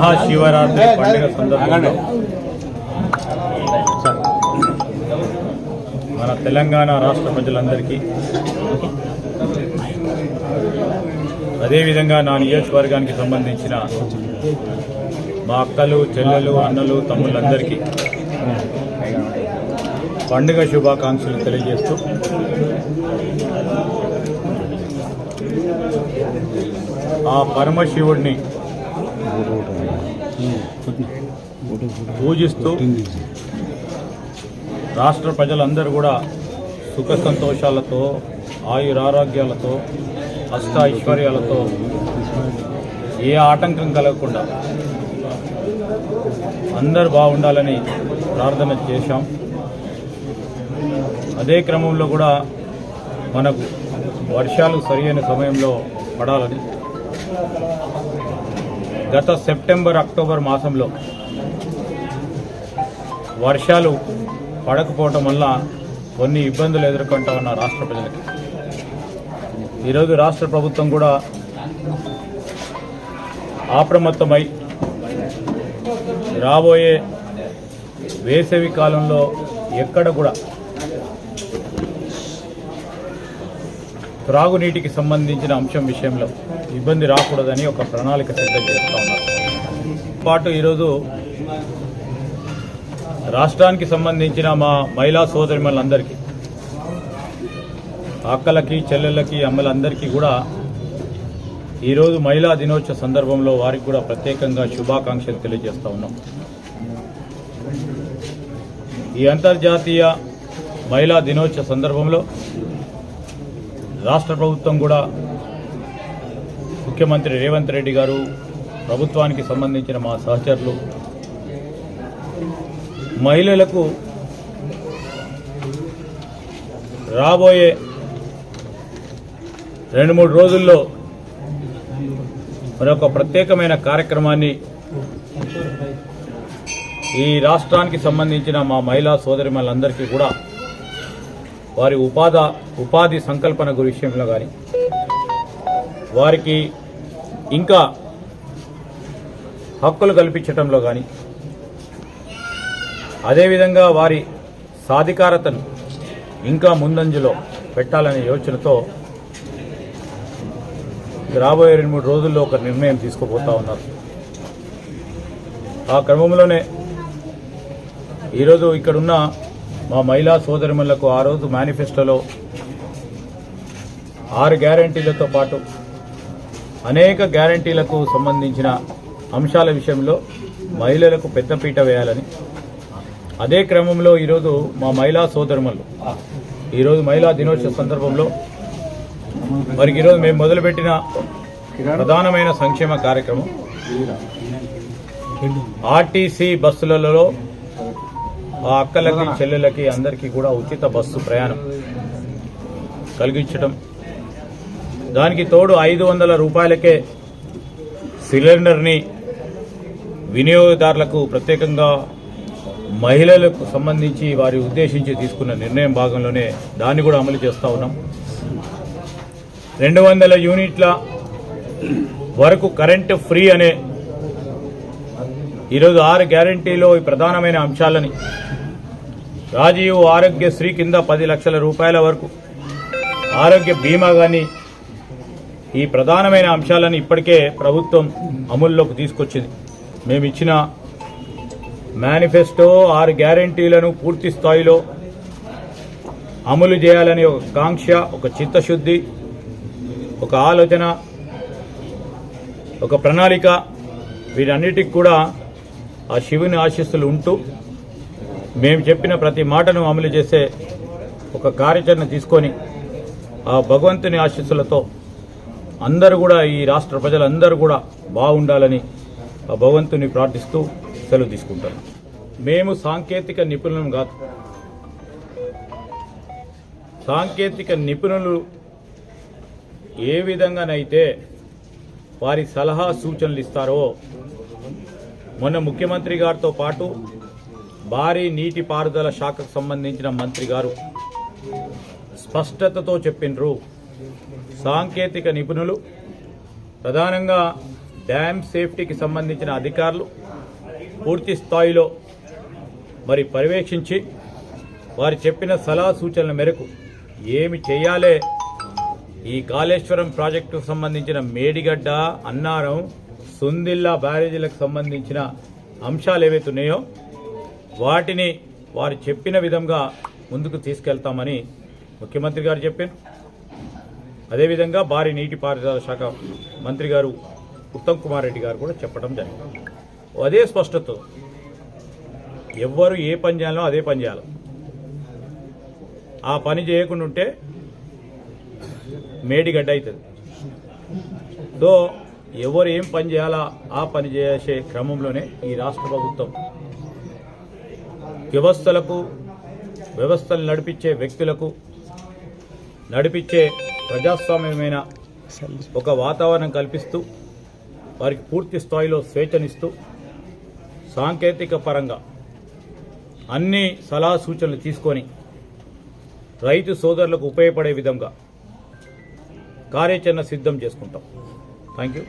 మహాశివరాత్రి పండుగ సందర్భంలో మన తెలంగాణ రాష్ట్ర ప్రజలందరికీ అదేవిధంగా నా నియోజకవర్గానికి సంబంధించిన మా అక్కలు చెల్లెలు అన్నలు తమ్ముళ్ళందరికీ పండుగ శుభాకాంక్షలు తెలియజేస్తూ ఆ పరమశివుడిని పూజిస్తూ రాష్ట్ర ప్రజలందరూ కూడా సుఖ సంతోషాలతో ఆయురారోగ్యాలతో అష్ట ఐశ్వర్యాలతో ఏ ఆటంకం కలగకుండా అందరూ బాగుండాలని ప్రార్థన చేశాం. అదే క్రమంలో కూడా మనకు వర్షాలు సరైన సమయంలో పడాలని గత సెప్టెంబర్ అక్టోబర్ మాసంలో వర్షాలు పడకపోవటం వల్ల కొన్ని ఇబ్బందులు ఎదుర్కొంటా ఉన్న రాష్ట్ర ప్రజలకి ఈరోజు రాష్ట్ర ప్రభుత్వం కూడా అప్రమత్తమై రాబోయే వేసవి కాలంలో ఎక్కడ కూడా త్రాగునీటికి సంబంధించిన అంశం విషయంలో ఇబ్బంది రాకూడదని ఒక ప్రణాళిక సిద్ధం చేస్తూ ఉన్నారు. పాటు ఈరోజు రాష్ట్రానికి సంబంధించిన మా మహిళా సోదరిమణులందరికీ అక్కలకి చెల్లెళ్ళకి అమ్మలందరికీ కూడా ఈరోజు మహిళా దినోత్సవ సందర్భంలో వారికి కూడా ప్రత్యేకంగా శుభాకాంక్షలు తెలియజేస్తూ ఉన్నాం. ఈ అంతర్జాతీయ మహిళా దినోత్సవ సందర్భంలో రాష్ట్ర ప్రభుత్వం కూడా ముఖ్యమంత్రి రేవంత్ రెడ్డి గారు ప్రభుత్వానికి సంబంధించిన మా సహచరులు మహిళలకు రాబోయే 2-3 రోజుల్లో మరొక ప్రత్యేకమైన కార్యక్రమాన్ని ఈ రాష్ట్రానికి సంబంధించిన మా మహిళా సోదరిమణులందరికీ కూడా వారి ఉపాధి సంకల్పన విషయంలో కానీ వారికి ఇంకా హక్కులు కల్పించడంలో కానీ అదేవిధంగా వారి సాధికారతను ఇంకా ముందంజలో పెట్టాలనే యోచనతో రాబోయే 2-3 రోజుల్లో ఒక నిర్ణయం తీసుకోబోతా ఉన్నారు. ఆ క్రమంలోనే ఈరోజు ఇక్కడున్న మా మహిళా సోదరిమణులకు ఆ రోజు మేనిఫెస్టోలో 6 గ్యారంటీలతో పాటు అనేక గ్యారంటీలకు సంబంధించిన అంశాల విషయంలో మహిళలకు పెద్దపీట వేయాలని అదే క్రమంలో ఈరోజు మా మహిళా సోదరిమణులు ఈరోజు మహిళా దినోత్సవ సందర్భంలో వారికి ఈరోజు మేము మొదలుపెట్టిన ప్రధానమైన సంక్షేమ కార్యక్రమం ఆర్టీసీ బస్సులలో ఆ అక్కలకి చెల్లెలకి అందరికీ కూడా ఉచిత బస్సు ప్రయాణం కలిగించడం, దానికి తోడు 500 రూపాయలకే సిలిండర్ని వినియోగదారులకు ప్రత్యేకంగా మహిళలకు సంబంధించి వారి ఉద్దేశించి తీసుకున్న నిర్ణయం భాగంలోనే దాన్ని కూడా అమలు చేస్తూ ఉన్నాం. 200 యూనిట్ల వరకు కరెంటు ఫ్రీ అనే ఈరోజు 6 గ్యారంటీలో ఈ ప్రధానమైన అంశాలని రాజీవ్ ఆరోగ్యశ్రీ కింద 10 లక్షల రూపాయల వరకు ఆరోగ్య బీమా కానీ ఈ ప్రధానమైన అంశాలను ఇప్పటికే ప్రభుత్వం అమల్లోకి తీసుకొచ్చింది. మేము ఇచ్చిన మేనిఫెస్టో 6 గ్యారంటీలను పూర్తి స్థాయిలో అమలు చేయాలని ఒక కాంక్ష, ఒక చిత్తశుద్ధి, ఒక ఆలోచన, ఒక ప్రణాళిక, వీటన్నిటికి కూడా ఆ శివుని ఆశీస్సులు ఉంటూ మేము చెప్పిన ప్రతి మాటను అమలు చేసే ఒక కార్యాచరణ తీసుకొని ఆ భగవంతుని ఆశీస్సులతో అందరూ కూడా ఈ రాష్ట్ర ప్రజలందరూ కూడా బాగుండాలని ఆ భగవంతుని ప్రార్థిస్తూ సెలవు తీసుకుంటాను. మేము సాంకేతిక నిపుణులం కాదు. సాంకేతిక నిపుణులు ఏ విధంగానైతే వారి సలహా సూచనలు ఇస్తారో మొన్న ముఖ్యమంత్రి గారితో పాటు భారీ నీటిపారుదల శాఖకు సంబంధించిన మంత్రి గారు స్పష్టతతో చెప్పినరు. సాంకేతిక నిపుణులు ప్రధానంగా డ్యామ్ సేఫ్టీకి సంబంధించిన అధికారులు పూర్తి స్థాయిలో మరి పర్యవేక్షించి వారు చెప్పిన సలహా సూచనల మేరకు ఏమి చేయాలే ఈ కాళేశ్వరం ప్రాజెక్టుకు సంబంధించిన మేడిగడ్డ, అన్నారం, సుందిల్లా బ్యారేజీలకు సంబంధించిన అంశాలు ఏవైతే ఉన్నాయో వాటిని వారు చెప్పిన విధంగా ముందుకు తీసుకెళ్తామని ముఖ్యమంత్రి గారు చెప్పారు. అదేవిధంగా భారీ నీటిపారుదల శాఖ మంత్రి గారు ఉత్తమ్ కుమార్ రెడ్డి గారు కూడా చెప్పడం జరిగింది. అదే స్పష్టత, ఎవ్వరు ఏ పని చేయాలో అదే పని చేయాలి. ఆ పని చేయకుండా ఉంటే మేడిగడ్డ అవుతుంది. సో ఎవరు ఏం పని చేయాలా ఆ పని చేసే క్రమంలోనే ఈ రాష్ట్ర ప్రభుత్వం వ్యవస్థలు నడిపించే వ్యక్తులకు నడిపించే ప్రజాస్వామ్యమైన ఒక వాతావరణం కల్పిస్తూ వారికి పూర్తి స్థాయిలో స్వేచ్ఛనిస్తూ సాంకేతిక పరంగా అన్ని సలహా సూచనలు తీసుకొని రైతు సోదరులకు ఉపయోగపడే విధంగా కార్యాచరణ సిద్ధం చేసుకుంటాం. Thank you.